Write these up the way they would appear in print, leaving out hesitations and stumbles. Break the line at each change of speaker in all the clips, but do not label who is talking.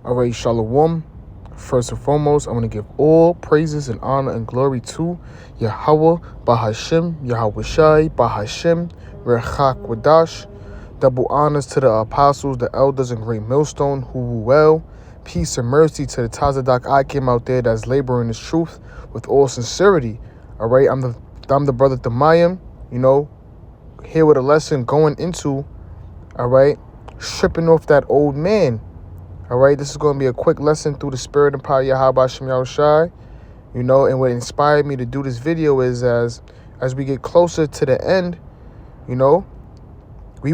All right, Shalom. First and foremost, I want to give all praises and honor and glory to Yahweh, Bahashim, Yahweh Shai, Bahashim, Rechak Wadash. Double honors to the apostles, the elders, and great millstone who rule well. Peace and mercy to the Tazadak I came out there that's laboring this truth with all sincerity. All right, I'm the brother Thamayim, here with a lesson going into, all right, stripping off that old man. All right, this is going to be a quick lesson through the spirit and power of Yahweh Shem Yahushai. And what inspired me to do this video is as we get closer to the end, we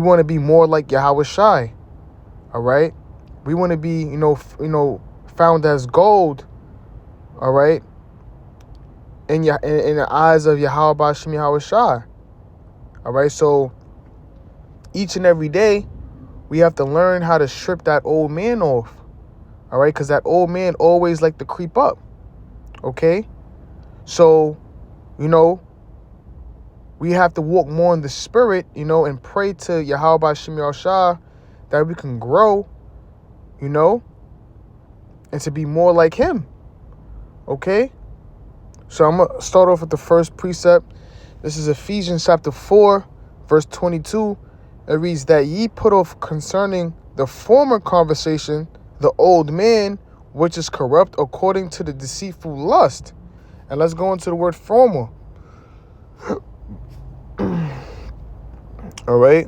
want to be more like Yahweh Shai. All right, we want to be, found as gold. All right, in the eyes of Yahweh Shem Yahushai. All right, so each and every day, we have to learn how to strip that old man off, all right? Because that old man always like to creep up, okay? So, we have to walk more in the spirit, and pray to Yahweh Shem Yahushua that we can grow, and to be more like him, okay? So I'm going to start off with the first precept. This is Ephesians chapter 4, verse 22. It reads that ye put off concerning the former conversation, the old man, which is corrupt according to the deceitful lust. And let's go into the word former. All right.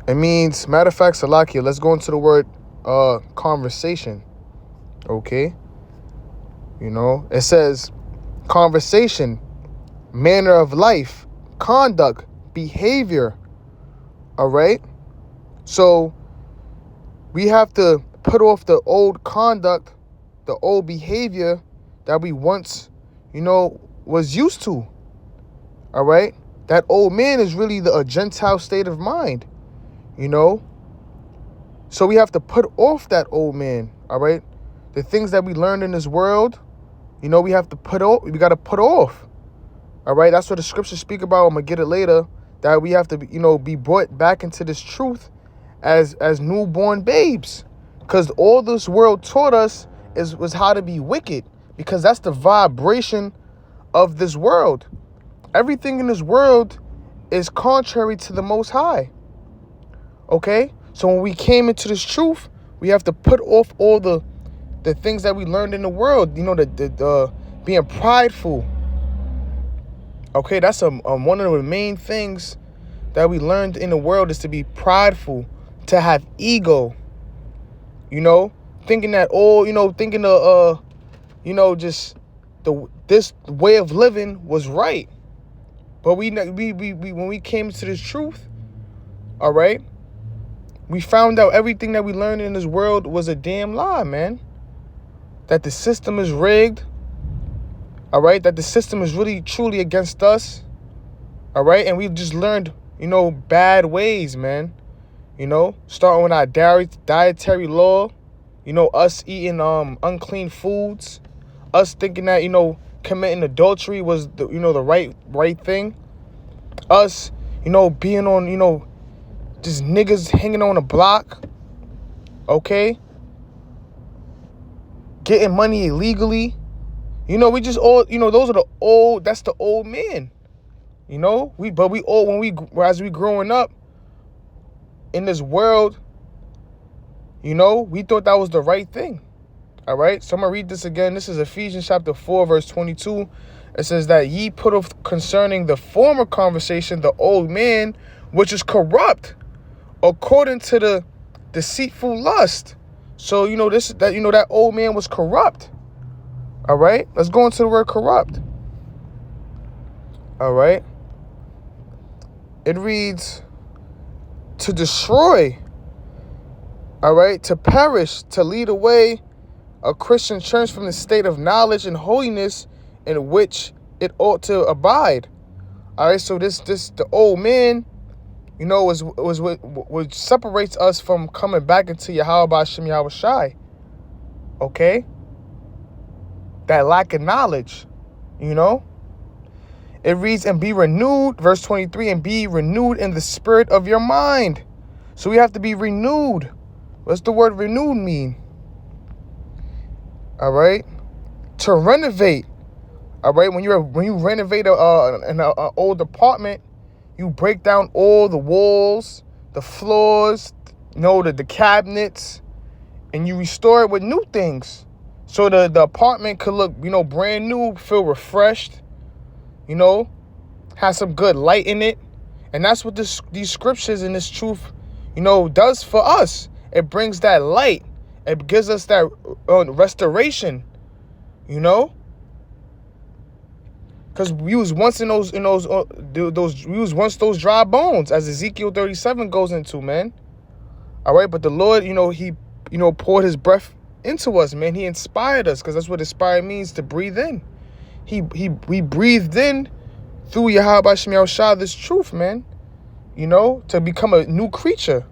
It means, matter of fact, Salakia, let's go into the word conversation. Okay. It says conversation, manner of life, conduct, behavior. All right. So we have to put off the old conduct, the old behavior that we once, was used to. All right. That old man is really a Gentile state of mind, So we have to put off that old man. All right. The things that we learned in this world, we have to we got to put off. All right. That's what the scriptures speak about. I'm going to get it later. That we have to, be brought back into this truth as newborn babes. Because all this world taught us was how to be wicked. Because that's the vibration of this world. Everything in this world is contrary to the Most High. Okay? So when we came into this truth, we have to put off all the things that we learned in the world. The being prideful. Okay, that's one of the main things that we learned in the world is to be prideful, to have ego. Thinking that just this way of living was right. But we when we came to this truth, all right, we found out everything that we learned in this world was a damn lie, man. That the system is rigged. All right, that the system is really truly against us. All right, and we just learned, bad ways, man. Starting with our dietary law, us eating unclean foods, us thinking that, committing adultery was the right thing. Us, being on, just niggas hanging on a block. Okay. Getting money illegally. We just all, those are that's the old man. As we growing up in this world, we thought that was the right thing. All right. So I'm going to read this again. This is Ephesians chapter 4, verse 22. It says that ye put off concerning the former conversation, the old man, which is corrupt according to the deceitful lust. So, that old man was corrupt. All right, let's go into the word corrupt. All right. It reads to destroy. All right, to perish, to lead away a Christian church from the state of knowledge and holiness in which it ought to abide. All right, so the old man, was what separates us from coming back into Yahweh Shem Yahushai. Okay. That lack of knowledge, It reads, and be renewed, verse 23, and be renewed in the spirit of your mind. So we have to be renewed. What's the word renewed mean? all right, to renovate, all right. When you renovate an old apartment, you break down all the walls, the floors, the cabinets, and you restore it with new things. So the apartment could look, brand new, feel refreshed, have some good light in it. And that's what these scriptures and this truth, does for us. It brings that light. It gives us that restoration, because we was once in those we was once those dry bones, as Ezekiel 37 goes into, man. All right, but the Lord, he, poured his breath into us, man. He inspired us, because that's what inspire means, to breathe in. We breathed in through Yahweh Shem Yahushua this truth, man. To become a new creature.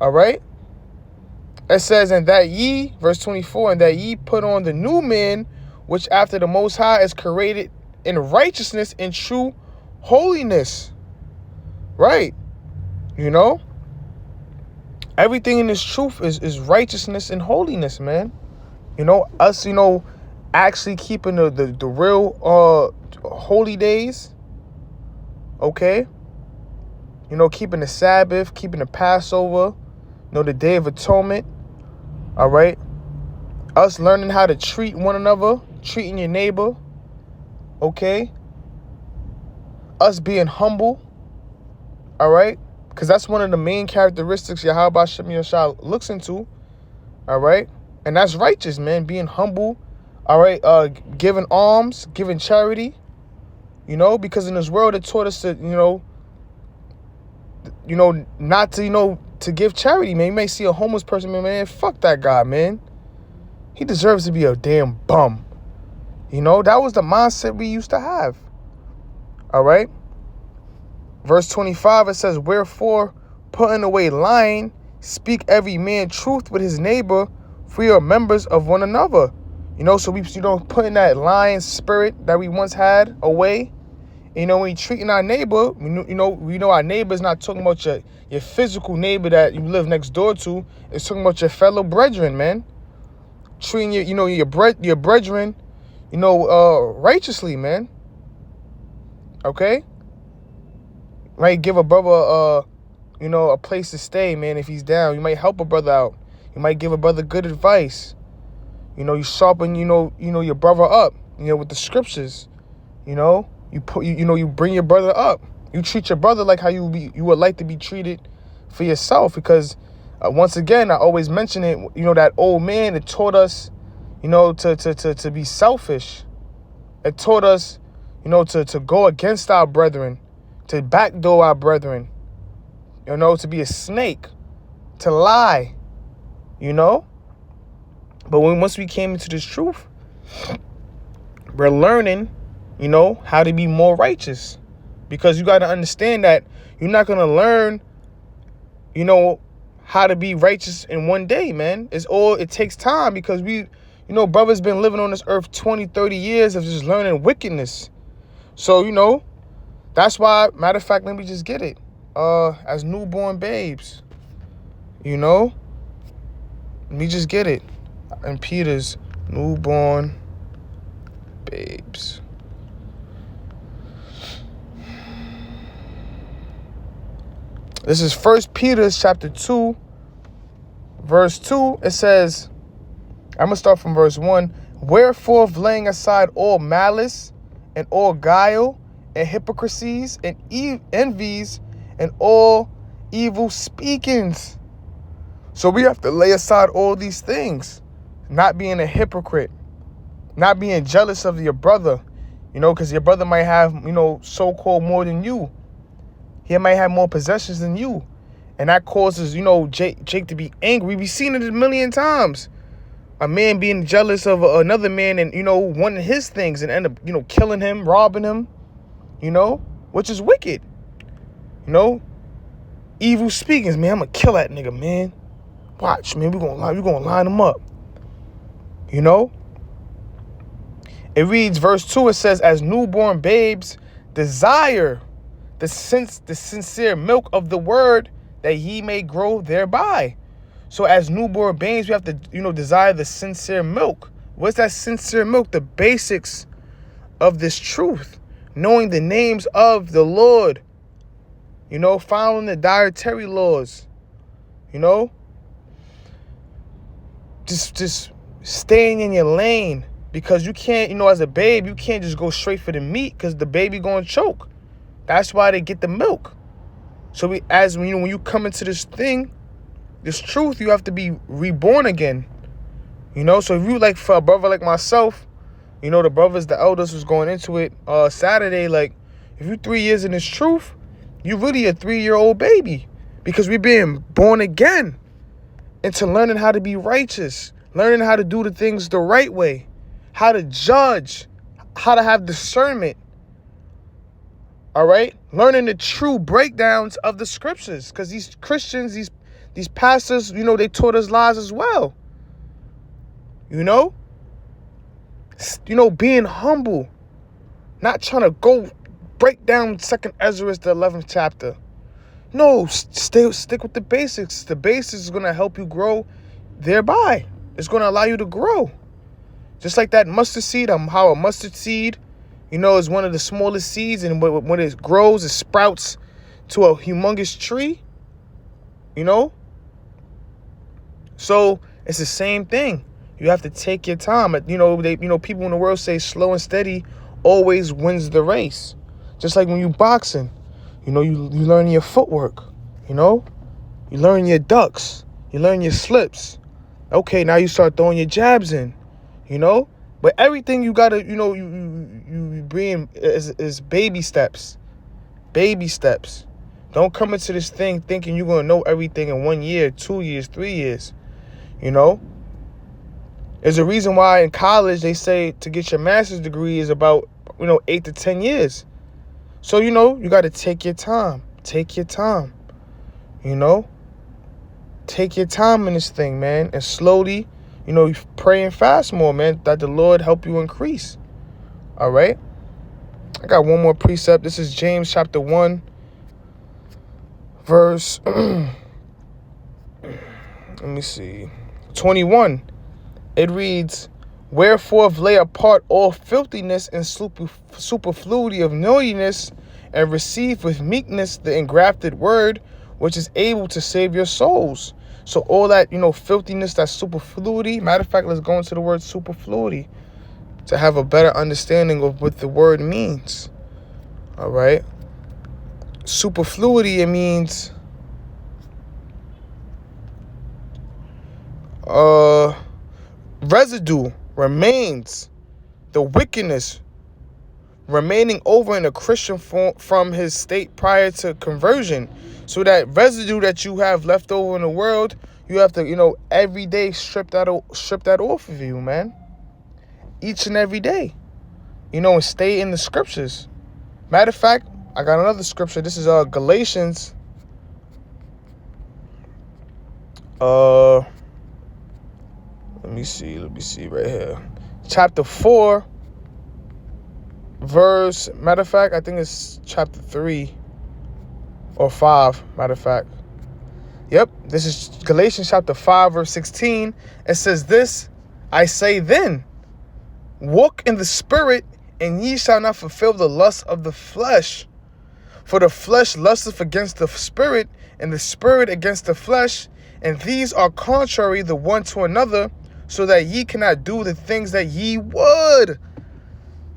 All right. It says, and that ye, verse 24, and that ye put on the new man, which after the Most High is created in righteousness and true holiness. Right. Everything in this truth is righteousness and holiness, man. Us, actually keeping the real holy days. Okay. Keeping the Sabbath, keeping the Passover, the Day of Atonement. All right. Us learning how to treat one another, treating your neighbor. Okay. Us being humble. All right. Because that's one of the main characteristics Yahweh Shem Yahushua looks into. All right. And that's righteous, man. Being humble. All right. Giving alms, giving charity. Because in this world it taught us to, not to, to give charity, man. You may see a homeless person, man, fuck that guy, man. He deserves to be a damn bum. That was the mindset we used to have. All right. Verse 25, it says, wherefore, putting away lying, speak every man truth with his neighbor, for you are members of one another. So we, putting that lying spirit that we once had away. When you're treating our neighbor, we know our neighbor is not talking about your physical neighbor that you live next door to. It's talking about your fellow brethren, man. Treating your brethren, righteously, man. Okay? Right? Give a brother, a place to stay, man, if he's down. You might help a brother out. You might give a brother good advice. You sharpen, your brother up, with the scriptures, You bring your brother up. You treat your brother like how you would like to be treated for yourself. Because once again, I always mention it. That old man, it taught us, to be selfish. It taught us, to go against our brethren, to backdoor our brethren. To be a snake, to lie. But once we came into this truth, we're learning. How to be more righteous. Because you got to understand that you're not going to learn, how to be righteous in one day, man. It takes time, because brothers been living on this earth 20, 30 years of just learning wickedness. So, that's why, matter of fact, let me just get it. As newborn babes, let me just get it. And Peter's newborn babes. This is 1 Peter chapter 2, verse 2. It says, I'm going to start from verse 1. Wherefore, laying aside all malice and all guile and hypocrisies and envies and all evil speakings. So we have to lay aside all these things. Not being a hypocrite. Not being jealous of your brother. Because your brother might have, so-called more than you. He might have more possessions than you. And that causes, Jake to be angry. We've seen it a million times. A man being jealous of another man and, wanting his things and end up, killing him, robbing him, which is wicked. Evil speakings, man. I'm going to kill that nigga, man. Watch, man. We're going to line him up. It reads, verse 2, it says, as newborn babes desire the sincere milk of the word, that ye may grow thereby. So as newborn babes, we have to, desire the sincere milk, What's that sincere milk? The basics of this truth. Knowing the names of the Lord. You know, following the dietary laws. You know? Just staying in your lane. Because you can't, you know, as a babe, you can't just go straight for the meat because the baby gonna choke. That's why they get the milk. So when you come into this thing, this truth, you have to be reborn again. You know, so if you like for a brother like myself, you know, the elders was going into it Saturday, like if you 3 years in this truth, you really a 3-year-old baby. Because we're being born again into learning how to be righteous, learning how to do the things the right way, how to judge, how to have discernment. All right? Learning the true breakdowns of the scriptures. Because these Christians, these pastors, you know, they taught us lies as well. You know? You know, being humble. Not trying to go break down 2nd Ezra, the 11th chapter. No, stick with the basics. The basics is going to help you grow thereby. It's going to allow you to grow. Just like that mustard seed, how a mustard seed, you know, is one of the smallest seeds. And when it grows, it sprouts to a humongous tree. You know? So it's the same thing. You have to take your time. You know, people in the world say slow and steady always wins the race. Just like when you boxing, you know, you learn your footwork, you know, you learn your ducks, you learn your slips. Okay, now you start throwing your jabs in, you know, but everything you gotta, you know, you bring is baby steps. Don't come into this thing thinking you're gonna know everything in 1 year, 2 years, 3 years, you know. There's a reason why in college they say to get your master's degree is about, you know, 8 to 10 years. So, you know, you got to take your time. Take your time. You know? Take your time in this thing, man. And slowly, you know, pray and fast more, man, that the Lord help you increase. All right? I got one more precept. This is James chapter 1, verse, let me see, 21. It reads, wherefore lay apart all filthiness and superfluity of naughtiness, and receive with meekness the engrafted word, which is able to save your souls. So all that, you know, filthiness, that superfluity. Matter of fact, let's go into the word superfluity to have a better understanding of what the word means. All right. Superfluity, it means residue, remains, the wickedness remaining over in a Christian form from his state prior to conversion. So that residue that you have left over in the world, you have to, you know, every day strip that off of you, man. Each and every day, you know, and stay in the scriptures. Matter of fact, I got another scripture. This is Galatians. Let me see right here. Chapter 4, verse, matter of fact, I think it's chapter 3 or 5, matter of fact. Yep, this is Galatians chapter 5, verse 16. It says this, I say then, walk in the spirit, and ye shall not fulfill the lust of the flesh. For the flesh lusteth against the spirit, and the spirit against the flesh, and these are contrary the one to another, so that ye cannot do the things that ye would.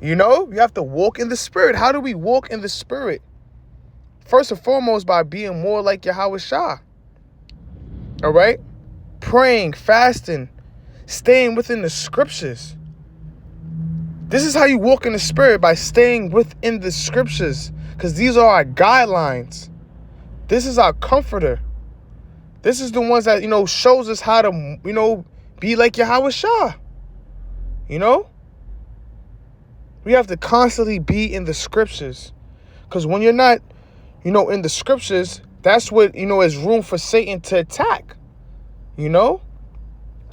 You know, you have to walk in the spirit. How do we walk in the spirit? First and foremost, by being more like Yahweh Shah. All right? Praying, fasting, staying within the scriptures. This is how you walk in the spirit, by staying within the scriptures. Because these are our guidelines. This is our comforter. This is the ones that, you know, shows us how to, you know, be like Yahweh Shah. You know? We have to constantly be in the scriptures. Because when you're not, you know, in the scriptures, that's what, you know, is room for Satan to attack. You know?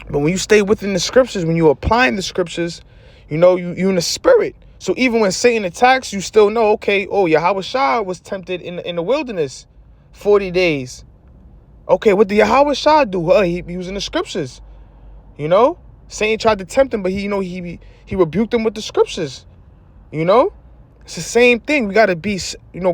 But when you stay within the scriptures, when you're applying the scriptures, you know, you're in the spirit. So even when Satan attacks, you still know, okay, oh, Yahweh Shah was tempted in the wilderness 40 days. Okay, what did Yahweh Shah do? He was in the scriptures. You know? Satan tried to tempt him, but he rebuked him with the scriptures. You know, it's the same thing. We got to be,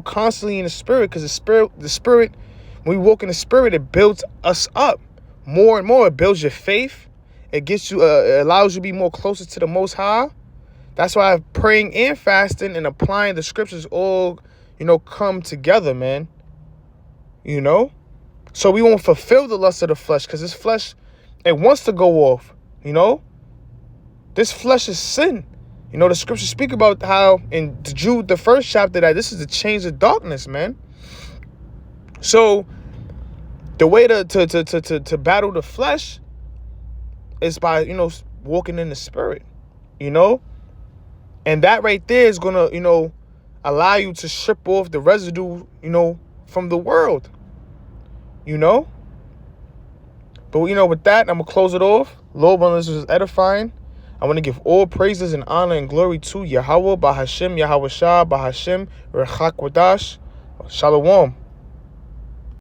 constantly in the spirit, because the spirit, when we walk in the spirit, it builds us up more and more. It builds your faith. It gets you, it allows you to be more closer to the Most High. That's why praying and fasting and applying the scriptures all, come together, man. So we won't fulfill the lust of the flesh, because this flesh, it wants to go off, This flesh is sin. The scriptures speak about how in Jude, the first chapter, that this is the chains of darkness, man. So the way to battle the flesh is by, walking in the spirit, And that right there is going to, allow you to strip off the residue, from the world, But, with that, I'm going to close it off. Lord, when this was edifying, I want to give all praises and honor and glory to Yahweh, Bahashem, Yahweh Shah, Bahashem, Rechak Wadash. Shalom.